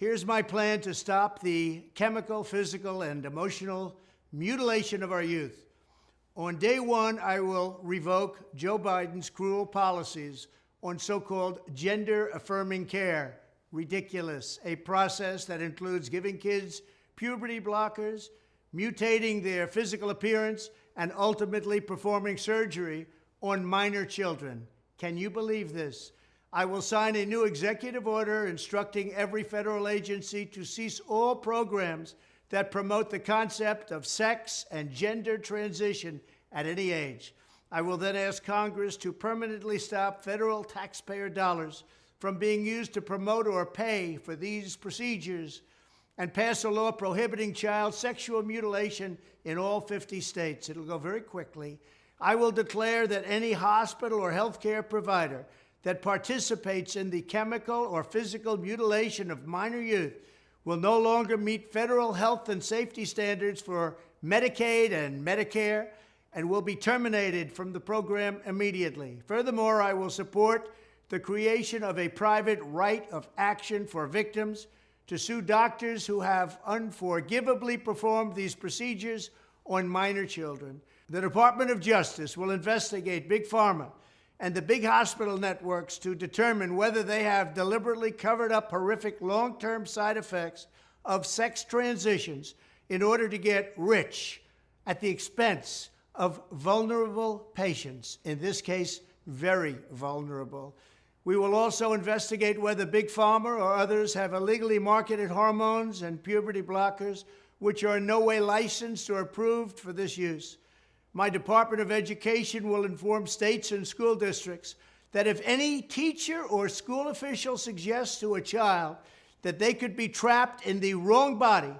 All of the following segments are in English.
Here's my plan to stop the chemical, physical, and emotional mutilation of our youth. On day one, I will revoke Joe Biden's cruel policies on so-called gender-affirming care. Ridiculous. A process that includes giving kids puberty blockers, mutating their physical appearance, and ultimately performing surgery on minor children. Can you believe this? I will sign a new executive order instructing every federal agency to cease all programs that promote the concept of sex and gender transition at any age. I will then ask Congress to permanently stop federal taxpayer dollars from being used to promote or pay for these procedures and pass a law prohibiting child sexual mutilation in all 50 states. It'll go very quickly. I will declare that any hospital or healthcare provider that participates in the chemical or physical mutilation of minor youth will no longer meet federal health and safety standards for Medicaid and Medicare and will be terminated from the program immediately. Furthermore, I will support the creation of a private right of action for victims to sue doctors who have unforgivably performed these procedures on minor children. The Department of Justice will investigate Big Pharma and the big hospital networks to determine whether they have deliberately covered up horrific long-term side effects of sex transitions in order to get rich at the expense of vulnerable patients, in this case, very vulnerable. We will also investigate whether Big Pharma or others have illegally marketed hormones and puberty blockers which are in no way licensed or approved for this use. My Department of Education will inform states and school districts that if any teacher or school official suggests to a child that they could be trapped in the wrong body,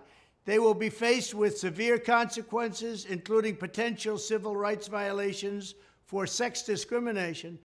they will be faced with severe consequences, including potential civil rights violations for sex discrimination.